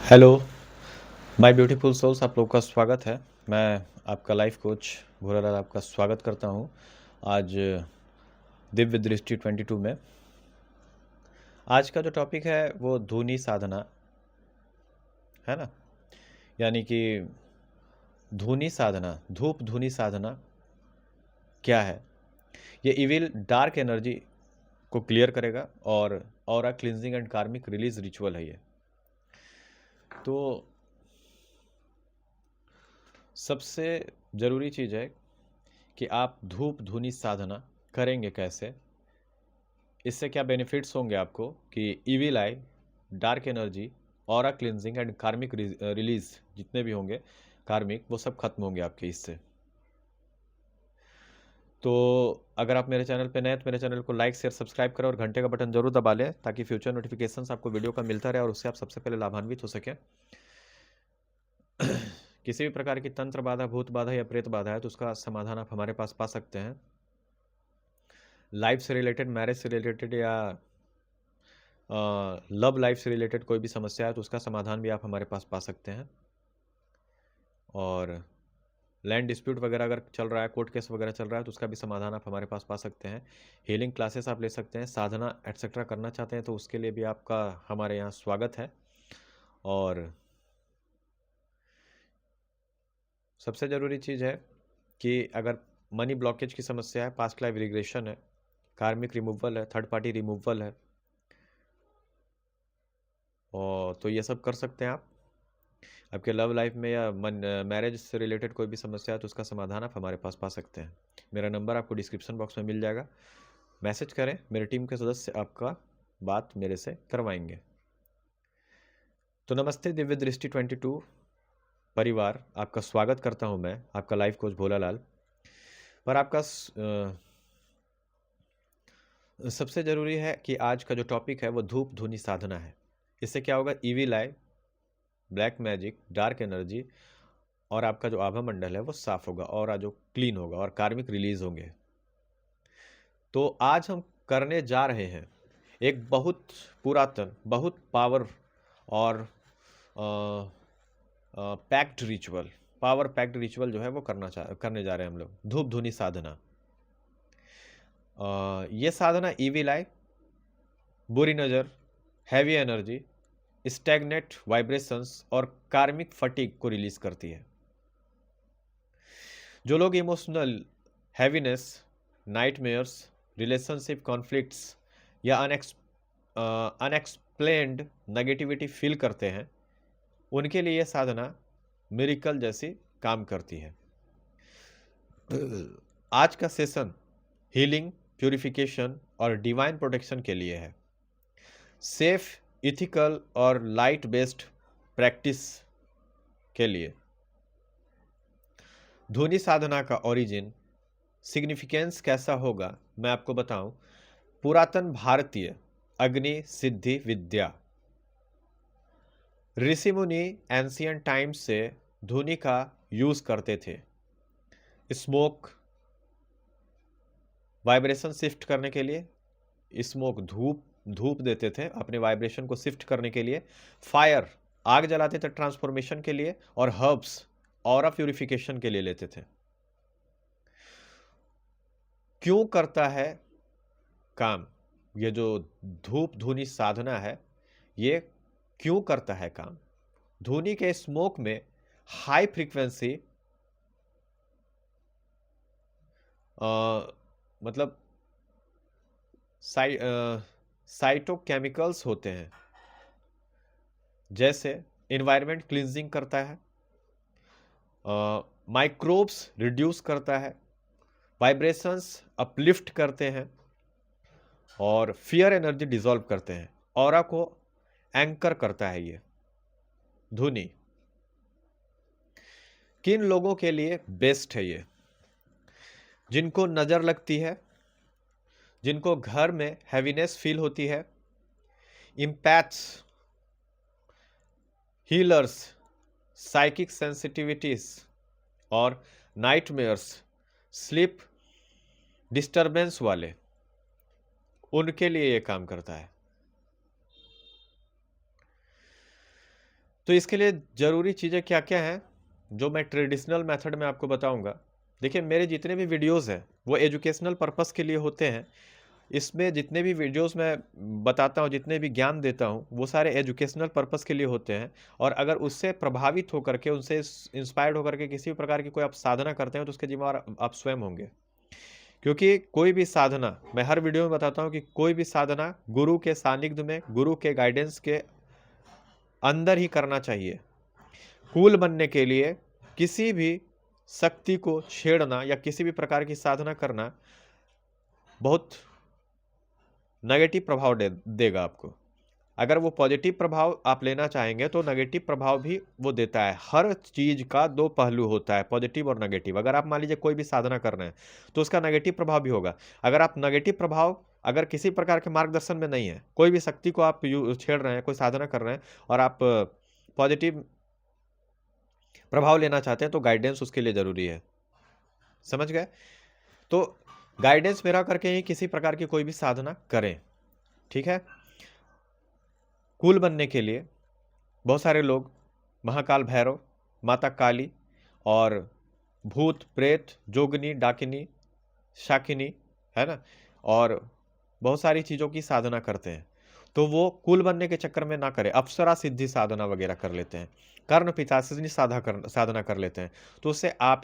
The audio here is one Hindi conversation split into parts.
हेलो माय ब्यूटीफुल सोल्स, आप लोग का स्वागत है। मैं आपका लाइफ कोच भूरालाल आपका स्वागत करता हूं। आज दिव्य दृष्टि 22 में आज का जो टॉपिक है वो धुनी साधना है ना। यानी कि धुनी साधना, धूप धुनी साधना क्या है। ये इविल डार्क एनर्जी को क्लियर करेगा और ऑरा क्लिनजिंग एंड कार्मिक रिलीज रिचुअल है ये। तो सबसे ज़रूरी चीज़ है कि आप धूप धुनी साधना करेंगे कैसे, इससे क्या बेनिफिट्स होंगे आपको कि evil I, dark energy, aura cleansing and कार्मिक रिलीज जितने भी होंगे कार्मिक, वो सब खत्म होंगे आपके इससे। तो अगर आप मेरे चैनल पे नए हैं तो मेरे चैनल को लाइक शेयर सब्सक्राइब करें और घंटे का बटन जरूर दबा लें ताकि फ्यूचर नोटिफिकेशंस आपको वीडियो का मिलता रहे और उससे आप सबसे पहले लाभान्वित हो सकें। किसी भी प्रकार की तंत्र बाधा, भूत बाधा या प्रेत बाधा है तो उसका समाधान आप हमारे पास पा सकते हैं। लाइफ से रिलेटेड, मैरिज से रिलेटेड या लव लाइफ से रिलेटेड कोई भी समस्या है तो उसका समाधान भी आप हमारे पास पा सकते हैं। और लैंड डिस्प्यूट वगैरह अगर चल रहा है, कोर्ट केस वगैरह चल रहा है तो उसका भी समाधान आप हमारे पास पा सकते हैं। हीलिंग क्लासेस आप ले सकते हैं, साधना एट्सेट्रा करना चाहते हैं तो उसके लिए भी आपका हमारे यहाँ स्वागत है। और सबसे ज़रूरी चीज़ है कि अगर मनी ब्लॉकेज की समस्या है, पास्ट लाइफ रिग्रेशन है, कार्मिक रिमूवल है, थर्ड पार्टी रिमूवल है, और तो ये सब कर सकते हैं आप। आपके लव लाइफ में या मैरिज से रिलेटेड कोई भी समस्या है तो उसका समाधान आप हमारे पास पा सकते हैं। मेरा नंबर आपको डिस्क्रिप्शन बॉक्स में मिल जाएगा, मैसेज करें, मेरी टीम के सदस्य आपका बात मेरे से करवाएंगे। तो नमस्ते दिव्य दृष्टि 22 परिवार, आपका स्वागत करता हूं मैं, आपका लाइफ कोच भोलालाल। पर आपका सबसे ज़रूरी है कि आज का जो टॉपिक है वो धूप धुनी साधना है। इससे क्या होगा, ईविल आई, ब्लैक मैजिक, डार्क एनर्जी और आपका जो आभा मंडल है वो साफ होगा और जो क्लीन होगा और कार्मिक रिलीज होंगे। तो आज हम करने जा रहे हैं एक बहुत पुरातन, बहुत पावर और packed ritual, power packed ritual जो है वो करने जा रहे हैं हम लोग, धूप धुनी साधना। ये साधना ईविल आई, बुरी नज़र, हैवी एनर्जी, स्टैग्नेट वाइब्रेशंस और कार्मिक फटीग को रिलीज करती है। जो लोग emotional heaviness, nightmares, relationship conflicts या अनएक्सप्लेन्ड नेगेटिविटी फील करते हैं, उनके लिए यह साधना मिरेकल जैसी काम करती है। आज का सेशन हीलिंग, प्यूरिफिकेशन और डिवाइन प्रोटेक्शन के लिए है। सेफ, इथिकल और लाइट बेस्ड प्रैक्टिस के लिए। धुनी साधना का ओरिजिन, सिग्निफिकेंस कैसा होगा मैं आपको बताऊं। पुरातन भारतीय अग्नि सिद्धि विद्या, ऋषि मुनि एंशियंट टाइम्स से धुनी का यूज करते थे। स्मोक वाइब्रेशन शिफ्ट करने के लिए, स्मोक धूप धूप देते थे अपने वाइब्रेशन को शिफ्ट करने के लिए। फायर आग जलाते थे ट्रांसफॉर्मेशन के लिए, और हर्ब्स ऑरा प्यूरिफिकेशन के लिए लेते थे। क्यों करता है काम ये जो धूप धुनी साधना है, ये क्यों करता है काम? धुनी के स्मोक में हाई फ्रीक्वेंसी मतलब साइटोकेमिकल्स होते हैं, जैसे इन्वायरमेंट क्लींजिंग करता है, माइक्रोब्स रिड्यूस करता है, वाइब्रेशंस अपलिफ्ट करते हैं और फियर एनर्जी डिसॉल्व करते हैं, ऑरा को एंकर करता है। ये धुनी किन लोगों के लिए बेस्ट है? ये जिनको नज़र लगती है, जिनको घर में हैवीनेस फील होती है, इम्पैथ्स, हीलर्स, साइकिक सेंसिटिविटीज और नाइटमेयर्स, स्लीप डिस्टरबेंस वाले, उनके लिए ये काम करता है। तो इसके लिए ज़रूरी चीज़ें क्या क्या हैं, जो मैं ट्रेडिशनल मेथड में आपको बताऊंगा। देखिए, मेरे जितने भी वीडियोस हैं वो एजुकेशनल पर्पस के लिए होते हैं। इसमें जितने भी वीडियोस मैं बताता हूँ, जितने भी ज्ञान देता हूँ, वो सारे एजुकेशनल पर्पस के लिए होते हैं। और अगर उससे प्रभावित होकर के, उनसे इंस्पायर्ड होकर के किसी भी प्रकार की कोई आप साधना करते हैं तो उसके जिम्मेवार आप स्वयं होंगे। क्योंकि कोई भी साधना, मैं हर वीडियो में बताता हूँ कि कोई भी साधना गुरु के सानिध्य में, गुरु के गाइडेंस के अंदर ही करना चाहिए। कूल बनने के लिए किसी भी शक्ति को छेड़ना या किसी भी प्रकार की साधना करना बहुत नेगेटिव प्रभाव देगा आपको। अगर वो पॉजिटिव प्रभाव आप लेना चाहेंगे तो नेगेटिव प्रभाव भी वो देता है। हर चीज का दो पहलू होता है, पॉजिटिव और नेगेटिव। अगर आप मान लीजिए कोई भी साधना कर रहे हैं तो उसका नेगेटिव प्रभाव भी होगा। अगर आप नेगेटिव प्रभाव, अगर किसी प्रकार के मार्गदर्शन में नहीं है, कोई भी शक्ति को आप छेड़ रहे हैं, कोई साधना कर रहे हैं और आप पॉजिटिव प्रभाव लेना चाहते हैं तो गाइडेंस उसके लिए जरूरी है। समझ गए? तो गाइडेंस मेरा करके ही किसी प्रकार की कोई भी साधना करें, ठीक है। कूल बनने के लिए बहुत सारे लोग महाकाल भैरव, माता काली और भूत प्रेत, जोगनी, डाकिनी, शाकिनी, है ना, और बहुत सारी चीज़ों की साधना करते हैं। तो वो कूल बनने के चक्कर में ना करें, अप्सरा सिद्धि साधना वगैरह कर लेते हैं, कर्ण पिशाचिनी साधना कर लेते हैं। तो उससे आप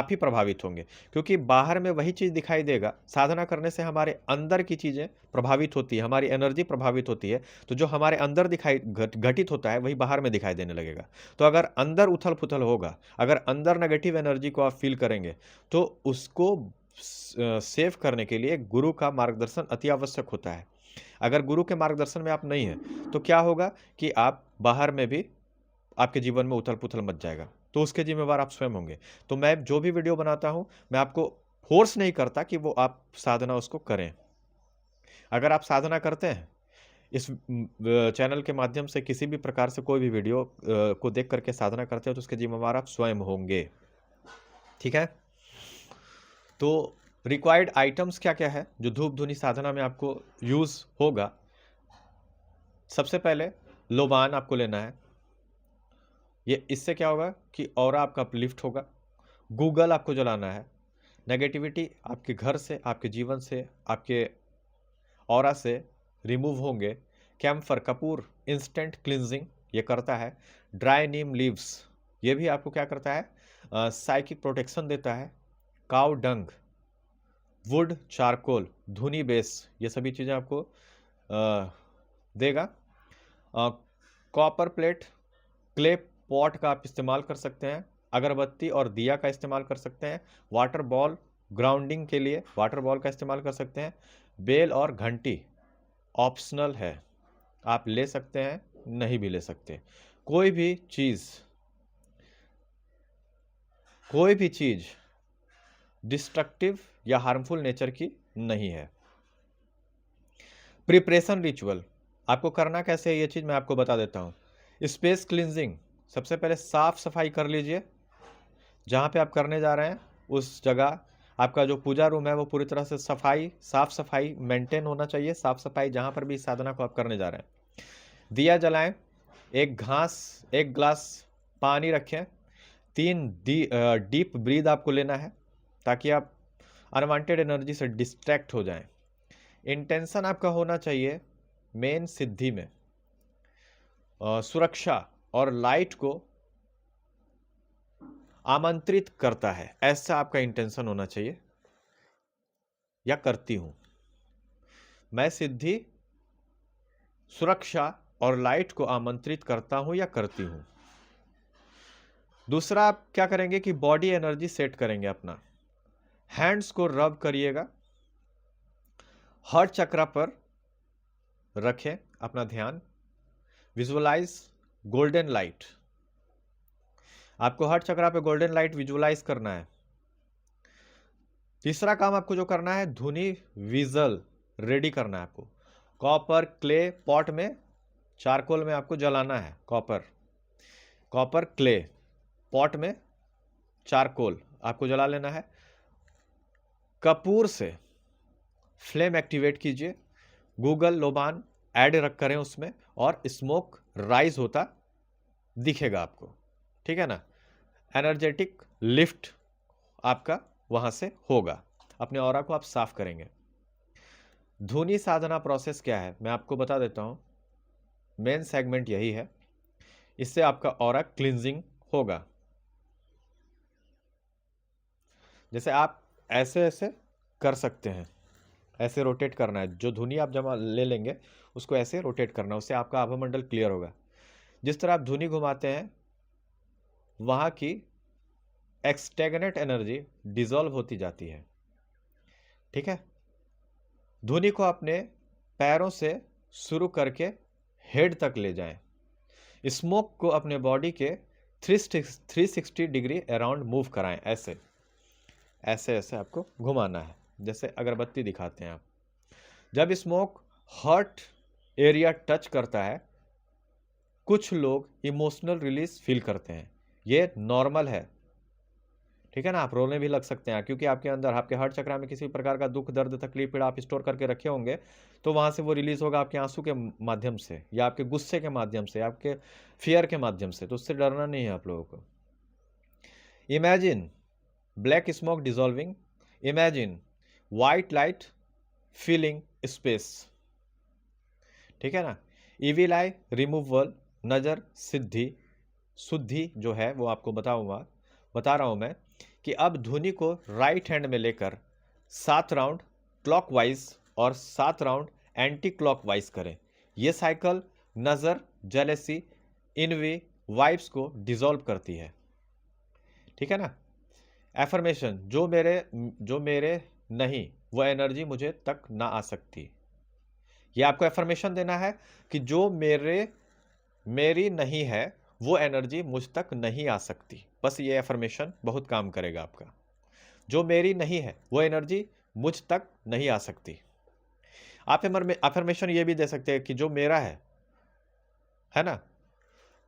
ही प्रभावित होंगे, क्योंकि बाहर में वही चीज़ दिखाई देगा। साधना करने से हमारे अंदर की चीज़ें प्रभावित होती है, हमारी एनर्जी प्रभावित होती है। तो जो हमारे अंदर दिखाई घटित होता है वही बाहर में दिखाई देने लगेगा। तो अगर अंदर उथल पुथल होगा, अगर अंदर नेगेटिव एनर्जी को आप फील करेंगे, तो उसको सेव करने के लिए गुरु का मार्गदर्शन अति आवश्यक होता है। अगर गुरु के मार्गदर्शन में आप नहीं हैं तो क्या होगा कि आप बाहर में भी, आपके जीवन में उथल पुथल मच जाएगा। तो उसके जिम्मेवार आप स्वयं होंगे। तो मैं जो भी वीडियो बनाता हूं, मैं आपको फोर्स नहीं करता कि वो आप साधना उसको करें। अगर आप साधना करते हैं, इस चैनल के माध्यम से किसी भी प्रकार से कोई भी वीडियो को देख करके साधना करते हो तो उसके जिम्मेवार आप स्वयं होंगे, ठीक है। तो रिक्वायर्ड आइटम्स क्या क्या है जो धूप धुनी साधना में आपको यूज होगा? सबसे पहले लोबान आपको लेना है। ये इससे क्या होगा कि ऑरा आपका अपलिफ्ट होगा। गूगल आपको जलाना है। नेगेटिविटी आपके घर से, आपके जीवन से, आपके ऑरा से रिमूव होंगे। कैम्फर कपूर इंस्टेंट क्लिनजिंग ये करता है। ड्राई नीम लीव्स ये भी आपको क्या करता है, साइकिक प्रोटेक्शन देता है। काउ डंग, वुड, चारकोल, धुनी बेस, ये सभी चीज़ें आपको देगा। कॉपर प्लेट, क्ले पॉट का आप इस्तेमाल कर सकते हैं। अगरबत्ती और दिया का इस्तेमाल कर सकते हैं। वाटर बॉल, ग्राउंडिंग के लिए वाटर बॉल का इस्तेमाल कर सकते हैं। बेल और घंटी ऑप्शनल है, आप ले सकते हैं, नहीं भी ले सकते। कोई भी चीज़ डिस्ट्रक्टिव या हार्मफुल नेचर की नहीं है। प्रिपरेशन रिचुअल आपको करना कैसे है, ये चीज़ मैं आपको बता देता हूँ। स्पेस क्लींजिंग, सबसे पहले साफ सफाई कर लीजिए। जहाँ पे आप करने जा रहे हैं उस जगह, आपका जो पूजा रूम है वो पूरी तरह से साफ सफाई मेंटेन होना चाहिए। साफ सफाई जहाँ पर भी इस साधना को आप करने जा रहे हैं। दिया जलाएं, एक ग्लास पानी रखें, 3 डीप ब्रीद आपको लेना है ताकि आप अनवांटेड एनर्जी से डिस्ट्रैक्ट हो जाएं। इंटेंशन आपका होना चाहिए मेन सिद्धि में, सुरक्षा और लाइट को आमंत्रित करता है, ऐसा आपका इंटेंशन होना चाहिए। या करती हूं मैं सिद्धि, सुरक्षा और लाइट को आमंत्रित करता हूं या करती हूं। दूसरा आप क्या करेंगे कि बॉडी एनर्जी सेट करेंगे अपना। हैंड्स को रब करिएगा, हार्ट चक्र पर रखें अपना ध्यान। विजुअलाइज गोल्डन लाइट, आपको हार्ट चक्र पे गोल्डन लाइट विजुअलाइज करना है। तीसरा काम आपको जो करना है, धुनी विजल रेडी करना है आपको। कॉपर क्ले पॉट में, चारकोल में आपको जलाना है। कॉपर क्ले पॉट में चारकोल आपको जला लेना है। कपूर से फ्लेम एक्टिवेट कीजिए। गूगल लोबान ऐड रख करें उसमें, और स्मोक राइज होता दिखेगा आपको, ठीक है ना। एनर्जेटिक लिफ्ट आपका वहां से होगा, अपने ऑरा को आप साफ करेंगे। धुनी साधना प्रोसेस क्या है मैं आपको बता देता हूं। मेन सेगमेंट यही है, इससे आपका ऑरा क्लींजिंग होगा। जैसे आप ऐसे ऐसे कर सकते हैं, ऐसे रोटेट करना है, जो धुनी आप जमा ले लेंगे उसको ऐसे रोटेट करना है, उससे आपका आभामंडल क्लियर होगा। जिस तरह आप धुनी घुमाते हैं वहां की एक्सटेगनेट एनर्जी डिसॉल्व होती जाती है, ठीक है। धुनी को अपने पैरों से शुरू करके हेड तक ले जाएं। स्मोक को अपने बॉडी के 360 डिग्री अराउंड मूव कराएं। ऐसे ऐसे ऐसे आपको घुमाना है, जैसे अगरबत्ती दिखाते हैं आप। जब स्मोक हार्ट एरिया टच करता है, कुछ लोग इमोशनल रिलीज फील करते हैं, ये नॉर्मल है, ठीक है ना। आप रोने भी लग सकते हैं क्योंकि आपके अंदर, आपके हार्ट चक्र में किसी प्रकार का दुख, दर्द, तकलीफ, पीड़ा आप स्टोर करके रखे होंगे, तो वहां से वो रिलीज होगा आपके आंसू के माध्यम से, या आपके गुस्से के माध्यम से, आपके फियर के माध्यम से। तो उससे डरना नहीं है आप लोगों को। Imagine black smoke dissolving, imagine white light filling space, ठीक है ना। इविल आई रिमूवल, नजर सिद्धि, शुद्धि जो है वो आपको बता रहा हूं मैं, कि अब धुनी को राइट हैंड में लेकर 7 राउंड क्लॉकवाइज और 7 राउंड एंटी क्लॉकवाइज करें। यह साइकिल नजर, जेलेसी, इनवी, वाइब्स को डिसॉल्व करती है, ठीक है ना। एफर्मेशन, जो मेरे नहीं वो एनर्जी मुझे तक ना आ सकती। ये आपको एफर्मेशन देना है कि जो मेरी नहीं है वो एनर्जी मुझ तक नहीं आ सकती। बस ये एफर्मेशन बहुत काम करेगा आपका। जो मेरी नहीं है वो एनर्जी मुझ तक नहीं आ सकती। आप एफर्मेशन ये भी दे सकते हैं कि जो मेरा है ना,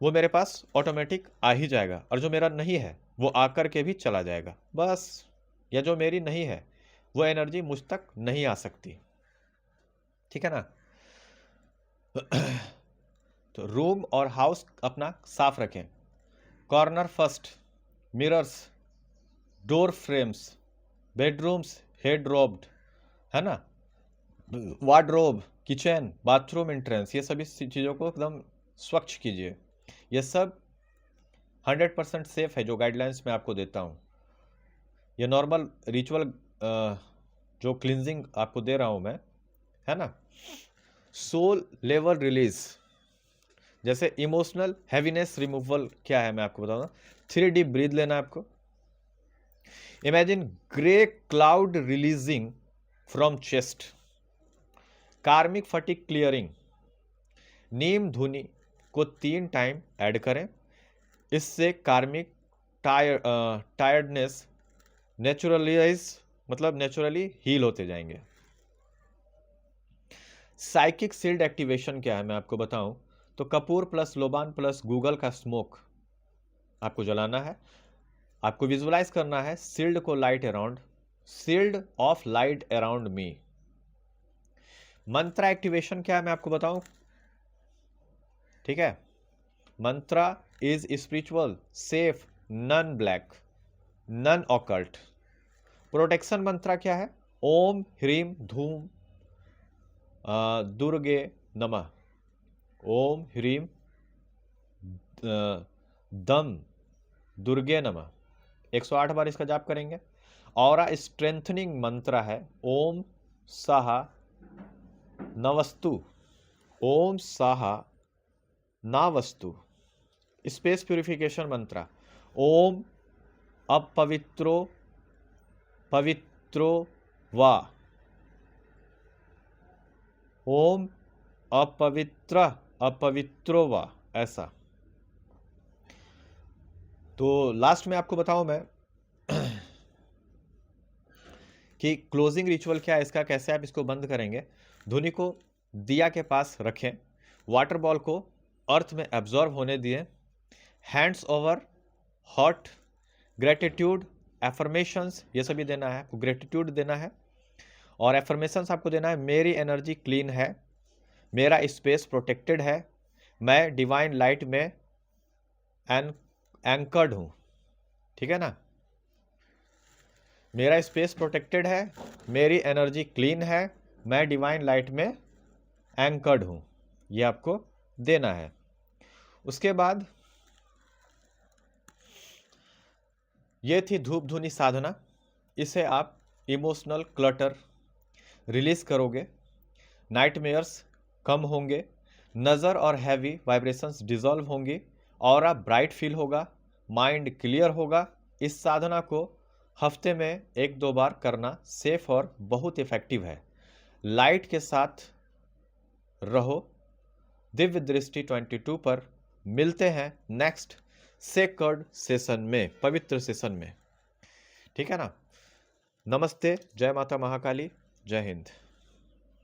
वो मेरे पास ऑटोमेटिक आ ही जाएगा, और जो मेरा नहीं है वो आकर के भी चला जाएगा, बस। या जो मेरी नहीं है वो एनर्जी मुझ तक नहीं आ सकती, ठीक है ना। तो रूम और हाउस अपना साफ रखें। Corner first, mirrors, door frames, bedrooms head robed, है ना, वार्डरोब, किचन, बाथरूम एंट्रेंस, ये सभी चीज़ों को एकदम स्वच्छ कीजिए। ये सब 100% सेफ है, जो गाइडलाइंस मैं आपको देता हूँ। ये नॉर्मल रिचुअल जो क्लिनजिंग आपको दे रहा हूँ मैं, है ना। सोल लेवल रिलीज, जैसे इमोशनल हैवीनेस रिमूवल क्या है मैं आपको बताऊंगा। 3 डीप ब्रीथ लेना है आपको। Imagine grey cloud releasing from chest. कार्मिक फटीग क्लियरिंग, नीम धुनी को 3 टाइम ऐड करें, इससे कार्मिक टायर्डनेस नेचुरली हील होते जाएंगे। साइकिक सील्ड एक्टिवेशन क्या है मैं आपको बताऊं, तो कपूर प्लस लोबान प्लस गूगल का स्मोक आपको जलाना है। आपको विजुअलाइज करना है सील्ड को light around, shield of light around me. Mantra activation क्या है मैं आपको बताऊं, ठीक है। Mantra is spiritual, safe, non black, non occult. Protection mantra क्या है, ओम ह्रीम धूम दुर्गे नमः, ओम ह्रीम दम दुर्गे नमः। 108 बार इसका जाप करेंगे। और स्ट्रेंथनिंग मंत्र है ओम साहा नवस्तु, ओम साहा नावस्तु। स्पेस प्यूरिफिकेशन मंत्र ओम अपवित्रो पवित्रो वा, ओम अपवित्रो वा, ऐसा। तो लास्ट में आपको बताऊं मैं कि क्लोजिंग रिचुअल क्या है इसका, कैसे आप इसको बंद करेंगे। धुनी को दिया के पास रखें, वाटर बॉल को अर्थ में एब्जॉर्ब होने दिए, hands over hot, gratitude, affirmations ये सभी देना है आपको। ग्रेटिट्यूड देना है और एफर्मेशंस आपको देना है, मेरी एनर्जी क्लीन है, मेरा स्पेस प्रोटेक्टेड है, मैं डिवाइन लाइट में एंकर्ड हूँ। ठीक है ना, मेरा स्पेस प्रोटेक्टेड है, मेरी एनर्जी क्लीन है, मैं डिवाइन लाइट में एंकर्ड हूँ, ये आपको देना है। उसके बाद ये थी धूप धुनी साधना। इसे आप इमोशनल क्लटर रिलीज करोगे, नाइटमेयर्स कम होंगे, नज़र और हैवी वाइब्रेशंस डिजॉल्व होंगी, ऑरा ब्राइट फील होगा, माइंड क्लियर होगा। इस साधना को हफ्ते में 1-2 बार करना सेफ और बहुत इफेक्टिव है। लाइट के साथ रहो। दिव्य दृष्टि 22 पर मिलते हैं नेक्स्ट सेक्रेड सेशन में, पवित्र सेशन में। ठीक है ना। नमस्ते, जय माता महाकाली, जय हिंद।